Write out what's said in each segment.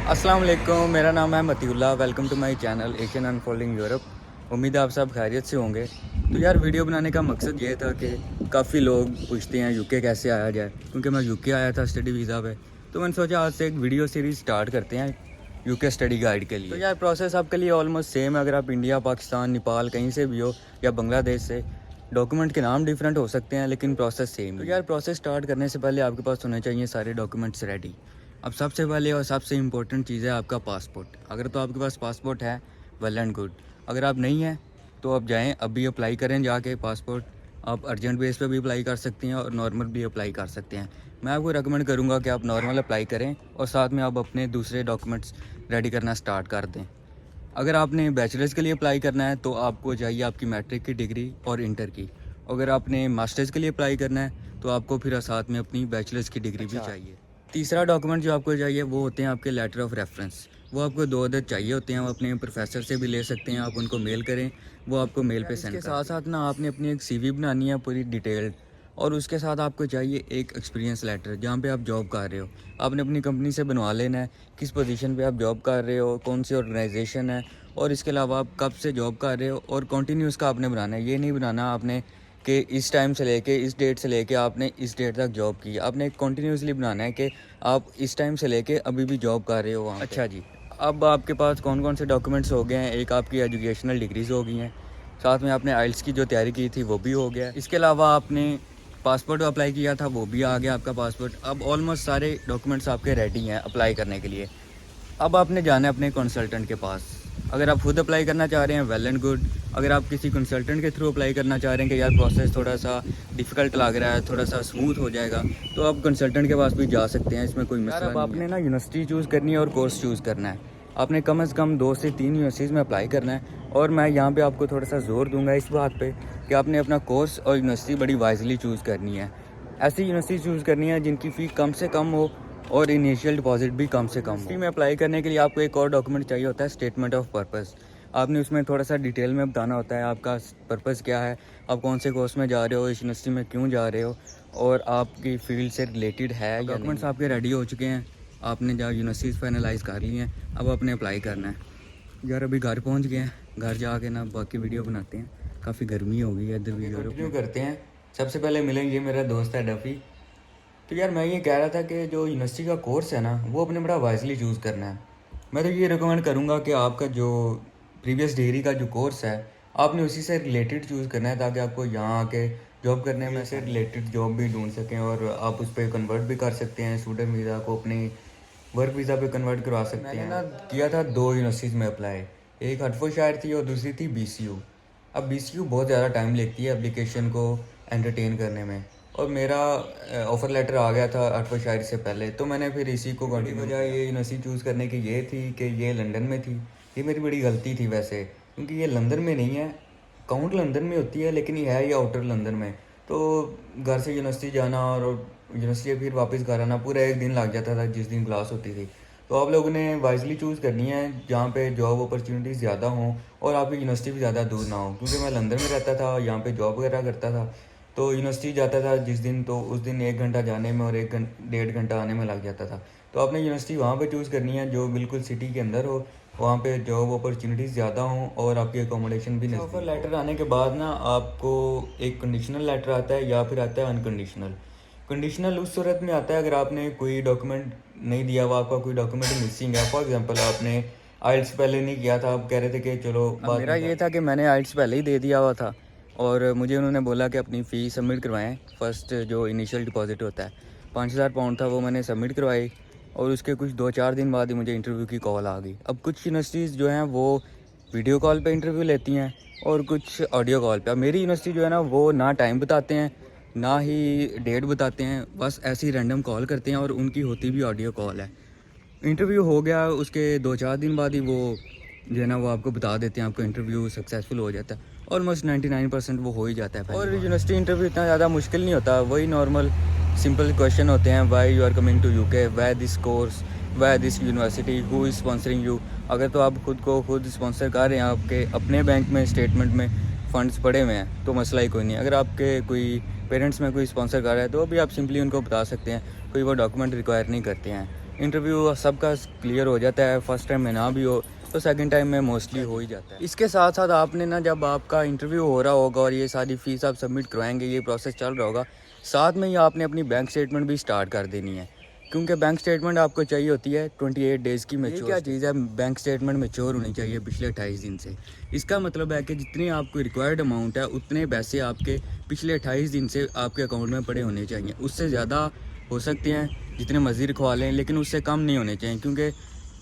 अस्सलाम वालेकुम, मेरा नाम है Matiullah. Welcome to my channel Asian unfolding Europe. उम्मीद है आप सब खैरियत से होंगे। तो यार वीडियो बनाने का मकसद ये था कि काफ़ी लोग पूछते हैं यूके कैसे आया जाए, क्योंकि मैं यूके आया था स्टडी वीज़ा पे। तो मैंने सोचा आज से एक वीडियो सीरीज़ स्टार्ट करते हैं यूके स्टडी गाइड के लिए। तो यार प्रोसेस आपके लिए ऑलमोस्ट सेम है, अगर आप इंडिया, पाकिस्तान, नेपाल कहीं से भी हो या बांग्लादेश से। डॉक्यूमेंट के नाम डिफरेंट हो सकते हैं लेकिन प्रोसेस सेम। तो यार प्रोसेस स्टार्ट करने से पहले आपके पास होने चाहिए सारे डॉक्यूमेंट्स रेडी। अब सबसे पहले और सबसे इम्पोर्टेंट चीज़ है आपका पासपोर्ट। अगर तो आपके पास पासपोर्ट है, वेल एंड गुड। अगर आप नहीं है तो आप जाएं, अभी अप्लाई करें जाके पासपोर्ट। आप अर्जेंट बेस पे भी अप्लाई कर सकते हैं और नॉर्मल भी अप्लाई कर सकते हैं। मैं आपको रेकमेंड करूंगा कि आप नॉर्मल अप्लाई करें और साथ में आप अपने दूसरे डॉक्यूमेंट्स रेडी करना स्टार्ट कर दें। अगर आपने बैचलर्स के लिए अप्लाई करना है तो आपको चाहिए आपकी मैट्रिक की डिग्री और इंटर की। अगर आपने मास्टर्स के लिए अप्लाई करना है तो आपको फिर साथ में अपनी बैचलर्स की डिग्री भी चाहिए। तीसरा डॉक्यूमेंट जो आपको चाहिए वो होते हैं आपके लेटर ऑफ रेफरेंस। वो आपको 2 अदद चाहिए होते हैं। वो अपने प्रोफेसर से भी ले सकते हैं, आप उनको मेल करें, वो आपको मेल पे सेंड करें। इसके साथ साथ ना आपने अपनी एक सीवी बनानी है पूरी डिटेल्ड, और उसके साथ आपको चाहिए एक एक्सपीरियंस लेटर जहाँ पे आप जॉब कर रहे हो। आपने अपनी कंपनी से बनवा लेना है किस पोजीशन पे आप जॉब कर रहे हो, कौन सी ऑर्गेनाइजेशन है, और इसके अलावा आप कब से जॉब कर रहे हो। और कंटिन्यूस का आपने बनाना है, ये नहीं बनाना आपने कि इस टाइम से लेके इस डेट से लेके आपने इस डेट तक जॉब की। आपने कंटिन्यूसली बनाना है कि आप इस टाइम से लेके अभी भी जॉब कर रहे हो वहाँ पे। अच्छा जी, अब आपके पास कौन कौन से डॉक्यूमेंट्स हो गए हैं? एक आपकी एजुकेशनल डिग्रीज़ हो गई हैं, साथ में आपने आइल्स की जो तैयारी की थी वो भी हो गया। इसके अलावा आपने पासपोर्ट अप्लाई किया था, वो भी आ गया आपका पासपोर्ट। अब ऑलमोस्ट सारे डॉक्यूमेंट्स आपके रेडी हैं अप्लाई करने के लिए। अब आपने जाना है अपने कंसल्टेंट के पास। अगर आप खुद अप्लाई करना चाह रहे हैं, वेल एंड गुड। अगर आप किसी कंसल्टेंट के थ्रू अप्लाई करना चाह रहे हैं कि यार प्रोसेस थोड़ा सा डिफ़िकल्ट लग रहा है, थोड़ा सा स्मूथ हो जाएगा, तो आप कंसल्टेंट के पास भी जा सकते हैं, इसमें कोई मसला नहीं है। अब आपने ना यूनिवर्सिटी चूज़ करनी है और कोर्स चूज़ करना है। आपने कम से कम 2 से 3 यूनिवर्सिटीज़ में अप्लाई करना है। और मैं यहाँ पे आपको थोड़ा सा जोर दूंगा इस बात पे कि आपने अपना कोर्स और यूनिवर्सिटी बड़ी वाइजली चूज़ करनी है। ऐसी यूनिवर्सिटी चूज़ करनी है जिनकी फ़ी कम से कम हो और इनिशियल डिपॉजिट भी कम से कम। यूनिवर्सिटी में अप्लाई करने के लिए आपको एक और डॉक्यूमेंट चाहिए होता है, स्टेटमेंट ऑफ पर्पस। आपने उसमें थोड़ा सा डिटेल में बताना होता है आपका पर्पस क्या है, आप कौन से कोर्स में जा रहे हो, इस यूनिवर्सिटी में क्यों जा रहे हो, और आपकी फील्ड से रिलेटेड है। डॉक्यूमेंट्स आपके रेडी हो चुके हैं, आपने जहाँ यूनिवर्सिटीज़ फाइनलाइज़ कर ली हैं, अब आपने अप्लाई करना है। यार अभी घर पहुँच गए हैं, घर जाके ना बाकी वीडियो बनाते हैं। काफ़ी गर्मी हो गई है इधर भी। कंटिन्यू करते हैं। सबसे पहले मिलेंगे, मेरा दोस्त है डफ़ी। तो यार मैं ये कह रहा था कि जो यूनिवर्सिटी का कोर्स है ना, वो अपने बड़ा वाइजली चूज़ करना है। मैं तो ये रिकमेंड करूँगा कि आपका जो प्रीवियस डिग्री का जो कोर्स है, आपने उसी से रिलेटेड चूज़ करना है, ताकि आपको यहाँ आके जॉब करने में से रिलेटेड जॉब भी ढूंढ सकें और आप उस पर कन्वर्ट भी कर सकते हैं। स्टूडेंट वीज़ा को अपने वर्क वीज़ा पे कन्वर्ट करवा सकते हैं। मैंने ना किया था 2 यूनिवर्सिटीज़ में अप्लाई, एक हटफोशायर थी और दूसरी थी बीसीयू। अब बीसीयू बहुत ज़्यादा टाइम लेती है एप्लीकेशन को एंटरटेन करने में, और मेरा ऑफ़र लेटर आ गया था हटफोशायर से पहले, तो मैंने फिर इसी को कंटिन्यू। वजह ये यूनिवर्सिटी चूज़ करने की ये थी कि ये लंदन में थी। ये मेरी बड़ी गलती थी वैसे, क्योंकि ये लंदन में नहीं है, काउंट लंदन में होती है लेकिन ये है ये आउटर लंदन में। तो घर से यूनिवर्सिटी जाना और यूनिवर्सिटी फिर वापस घर आना, पूरा एक दिन लग जाता था जिस दिन क्लास होती थी। तो आप लोगों ने वाइजली चूज़ करनी है जहाँ पे जॉब अपॉर्चुनिटीज़ ज़्यादा हों और आपकी यूनिवर्सिटी भी ज़्यादा दूर ना हो। क्योंकि मैं लंदन में रहता था, यहाँ पे जॉब वगैरह करता था, तो यूनिवर्सिटी जाता था जिस दिन, तो उस दिन 1 घंटा जाने में और 1-1.5 घंटा आने में लग जाता था। तो आपने यूनिवर्सिटी वहाँ पे चूज़ करनी है जो बिल्कुल सिटी के अंदर हो, वहाँ पे जॉब अपॉर्चुनिटीज़ ज़्यादा हों और आपकी अकोमोडेशन भी नज़दीक। ऑफर लेटर आने के बाद ना आपको एक कंडीशनल लेटर आता है या फिर आता है अनकंडीशनल। कंडीशनल उस सूरत में आता है अगर आपने कोई डॉक्यूमेंट नहीं दिया हुआ, आपका कोई डॉक्यूमेंट मिसिंग है। फॉर एग्जांपल आपने आइल्स पहले नहीं किया था, आप कह रहे थे कि चलो मेरा ये था कि मैंने आइल्स पहले ही दे दिया हुआ था और मुझे उन्होंने बोला कि अपनी फ़ी सबमिट करवाएं। फ़र्स्ट जो इनिशियल डिपॉजिट होता है 5000 पाउंड था, वो मैंने सबमिट करवाई और उसके कुछ 2-4 दिन बाद ही मुझे इंटरव्यू की कॉल आ गई। अब कुछ यूनिवर्सिटीज़ जो हैं वो वीडियो कॉल पे इंटरव्यू लेती हैं और कुछ ऑडियो कॉल पे। अब मेरी यूनिवर्सिटी जो है ना, वो ना टाइम बताते हैं ना ही डेट बताते हैं, बस ऐसी रैंडम कॉल करते हैं और उनकी होती भी ऑडियो कॉल है। इंटरव्यू हो गया, उसके 2-4 दिन बाद ही वो जो है ना वो आपको बता देते हैं आपका इंटरव्यू सक्सेसफुल हो जाता है। ऑलमोस्ट 99% वो हो ही जाता है। और यूनिवर्सिटी इंटरव्यू इतना ज़्यादा मुश्किल नहीं होता, वही नॉर्मल सिंपल क्वेश्चन होते हैं। Why you are coming to UK, why this course, why this university, who is sponsoring you. अगर तो आप खुद को खुद स्पॉन्सर कर रहे हैं, आपके अपने बैंक में स्टेटमेंट में फ़ंड्स पड़े हुए हैं, तो मसला ही कोई नहीं। अगर आपके कोई पेरेंट्स में कोई स्पॉन्सर कर रहा है तो भी आप सिंपली उनको बता सकते हैं, कोई वो डॉक्यूमेंट रिक्वायर नहीं करते हैं। इंटरव्यू सबका क्लियर हो जाता है, फर्स्ट टाइम में ना भी हो तो सेकंड टाइम में मोस्टली हो ही जाता है। इसके साथ साथ आपने ना जब आपका इंटरव्यू हो रहा होगा और ये सारी फीस आप सबमिट करवाएंगे, ये प्रोसेस चल रहा होगा, साथ में ही आपने अपनी बैंक स्टेटमेंट भी स्टार्ट कर देनी है, क्योंकि बैंक स्टेटमेंट आपको चाहिए होती है 28 डेज़ की मैच्योर। क्या चीज़ है, बैंक स्टेटमेंट मैच्योर होनी चाहिए पिछले 28 दिन से। इसका मतलब है कि जितनी आपको रिक्वायर्ड अमाउंट है उतने पैसे आपके पिछले 28 दिन से आपके अकाउंट में पड़े होने चाहिए। उससे ज़्यादा हो सकते हैं, जितने मर्जी रखवा लें, लेकिन उससे कम नहीं होने चाहिए, क्योंकि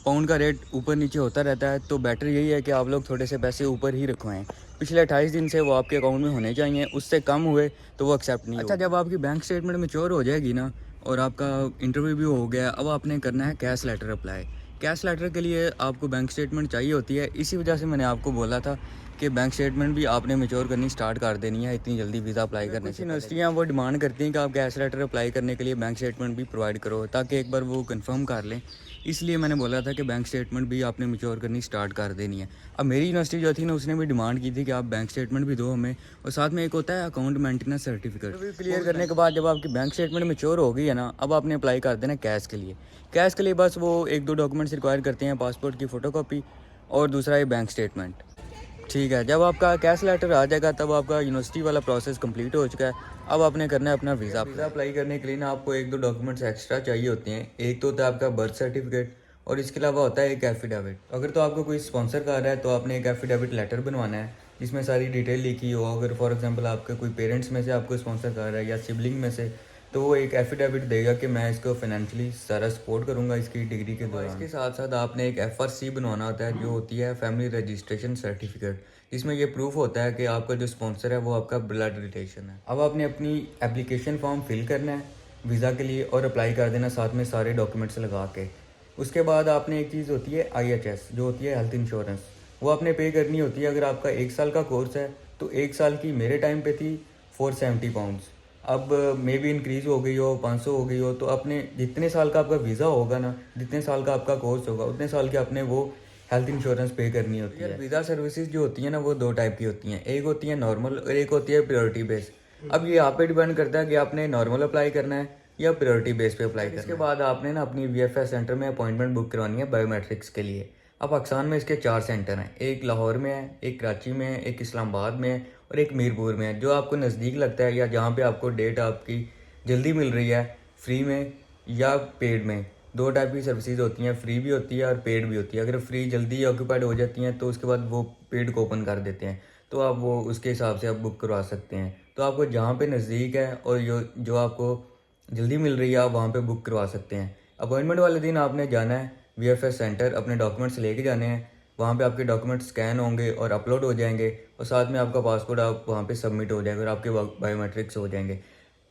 पाउंड का रेट ऊपर नीचे होता रहता है। तो बेटर यही है कि आप लोग थोड़े से पैसे ऊपर ही रखवाएं। पिछले 28 दिन से वो आपके अकाउंट में होने चाहिए, उससे कम हुए तो वो एक्सेप्ट नहीं। अच्छा, जब आपकी बैंक स्टेटमेंट मैच्योर हो जाएगी ना और आपका इंटरव्यू भी हो गया, अब आपने करना है CAS letter apply. CAS letter के लिए आपको बैंक स्टेटमेंट चाहिए होती है, इसी वजह से मैंने आपको बोला था कि बैंक स्टेटमेंट भी आपने मैच्योर करनी स्टार्ट कर देनी है इतनी जल्दी वीज़ा अप्लाई करने से। यूनिवर्सिटियाँ वो डिमांड करती हैं कि आप कैश लेटर अप्लाई करने के लिए बैंक स्टेटमेंट भी प्रोवाइड करो, ताकि एक बार वो कंफर्म कर लें। इसलिए मैंने बोला था कि बैंक स्टेटमेंट भी आपने मैच्योर करनी स्टार्ट कर देनी है। अब मेरी यूनिवर्सिटी जो थी ना, उसने भी डिमांड की थी कि आप बैंक स्टेटमेंट भी दो हमें, और साथ में एक होता है अकाउंट मेंटेनेंस सर्टिफिकेट। तो क्लियर करने के बाद जब आपकी बैंक स्टेटमेंट मैच्योर हो गई है ना, अब आपने अप्लाई कर देना कैश के लिए। कैश के लिए बस वो 1-2 डॉक्यूमेंट्स रिक्वायर करते हैं, पासपोर्ट की फ़ोटोकॉपी और दूसरा ये बैंक स्टेटमेंट। ठीक है, जब आपका कैश लेटर आ जाएगा तब आपका यूनिवर्सिटी वाला प्रोसेस कंप्लीट हो चुका है। अब आपने करना है अपना वीज़ा। वीज़ा अप्लाई करने के लिए ना आपको 1-2 डॉक्यूमेंट्स एक्स्ट्रा चाहिए होते हैं। एक तो होता है आपका बर्थ सर्टिफिकेट, और इसके अलावा होता है एक एफिडेविट। अगर तो आपको कोई स्पॉन्सर कर रहा है तो आपने एक एफिडेविट लेटर बनवाना है, जिसमें सारी डिटेल लिखी हो। अगर फॉर एग्जांपल आपके कोई पेरेंट्स में से आपको स्पॉन्सर कर रहा है या सिबलिंग में से, तो वो एक एफिडेविट देगा कि मैं इसको फाइनेंशियली सारा सपोर्ट करूंगा इसकी डिग्री के दौरान। इसके साथ साथ आपने एक FRC बनवाना होता है, जो होती है फैमिली रजिस्ट्रेशन सर्टिफिकेट, जिसमें ये प्रूफ होता है कि आपका जो स्पॉन्सर है वो आपका ब्लड रिलेशन है। अब आपने अपनी एप्लीकेशन फॉर्म फिल करना है वीज़ा के लिए और अप्लाई कर देना साथ में सारे डॉक्यूमेंट्स लगा के। उसके बाद आपने एक चीज़ होती है IHS, जो होती है हेल्थ इंश्योरेंस, वो आपने पे करनी होती है। अगर आपका 1 साल का कोर्स है तो 1 साल की मेरे टाइम पे थी 470 पाउंड्स। अब मे बी इंक्रीज़ हो गई हो, 500 हो गई हो। तो अपने जितने साल का आपका वीज़ा होगा ना, जितने साल का आपका कोर्स होगा, उतने साल के अपने वो हेल्थ इंश्योरेंस पे करनी होती है। वीज़ा सर्विसेज जो होती है ना, वो 2 टाइप की होती हैं। एक होती है नॉर्मल और एक होती है प्रायोरिटी बेस। अब ये आप पे डिपेंड करता है कि आपने नॉर्मल अप्लाई करना है या प्रायोरिटी बेस पे अप्लाई करना है। इसके बाद आपने ना अपनी VFS सेंटर में अपॉइंटमेंट बुक करवानी है बायोमेट्रिक्स के लिए। अब पाकिस्तान में इसके 4 सेंटर हैं, एक लाहौर में है, एक कराची में है, एक इस्लामाबाद में है और एक मीरपुर में है। जो आपको नज़दीक लगता है या जहाँ पे आपको डेट आपकी जल्दी मिल रही है, फ्री में या पेड में, 2 टाइप की सर्विसेज होती हैं, फ्री भी होती है और पेड भी होती है। अगर फ्री जल्दी ऑक्यूपाइड हो जाती हैं तो उसके बाद वो पेड को ओपन कर देते हैं, तो आप वो उसके हिसाब से आप बुक करवा सकते हैं। तो आपको जहाँ पे नज़दीक है और जो आपको जल्दी मिल रही है, आप वहाँ पे बुक करवा सकते हैं। अपॉइंटमेंट वाले दिन आपने जाना है VFS सेंटर, अपने डॉक्यूमेंट्स लेके जाने हैं। वहाँ पे आपके डॉक्यूमेंट्स स्कैन होंगे और अपलोड हो जाएंगे, और साथ में आपका पासपोर्ट आप वहाँ पे सबमिट हो जाएगा और आपके बायोमेट्रिक्स हो जाएंगे।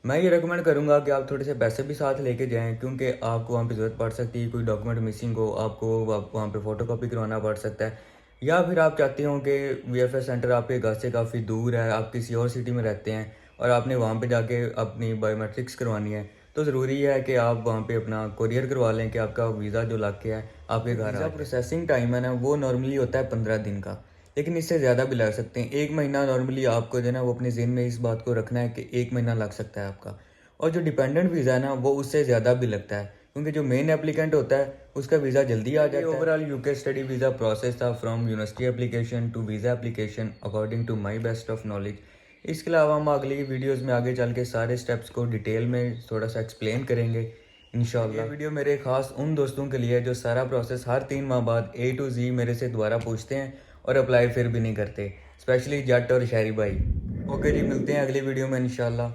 मैं ये रिकमेंड करूँगा कि आप थोड़े से पैसे भी साथ लेके जाएं, क्योंकि आपको वहाँ पे ज़रूरत पड़ सकती है, कोई डॉक्यूमेंट मिसिंग हो, आपको वहाँ पे फ़ोटोकॉपी करवाना पड़ सकता है। या फिर आप चाहते हो कि VFS सेंटर आपके घर से काफ़ी दूर है, आप किसी और सिटी में रहते हैं और आपने वहाँ पे जाके अपनी बायोमेट्रिक्स करवानी है, तो ज़रूरी है कि आप वहाँ पे अपना कोरियर करवा लें कि आपका वीज़ा जो लग के है आपके घर। वीज़ा प्रोसेसिंग टाइम है ना, वो नॉर्मली होता है 15 दिन का, लेकिन इससे ज़्यादा भी लग सकते हैं। 1 महीना नॉर्मली आपको जो है ना, वो अपने ज़हन में इस बात को रखना है कि 1 महीना लग सकता है आपका। और जो डिपेंडेंट वीज़ा है ना, वो उससे ज़्यादा भी लगता है, क्योंकि जो मेन एप्लीकेंट होता है उसका वीज़ा जल्दी आ जाता है। Overall UK study visa process था, from university application to visa application, according to my best of knowledge. इसके अलावा हम अगली वीडियोस में आगे चल के सारे स्टेप्स को डिटेल में थोड़ा सा एक्सप्लेन करेंगे इंशाल्लाह। ये वीडियो मेरे खास उन दोस्तों के लिए है जो सारा प्रोसेस हर 3 माह बाद A to Z मेरे से दोबारा पूछते हैं और अप्लाई फिर भी नहीं करते, स्पेशली जट और शहरी भाई। ओके जी, मिलते हैं अगली वीडियो में इंशाल्लाह।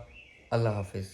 अल्लाह हाफिज़।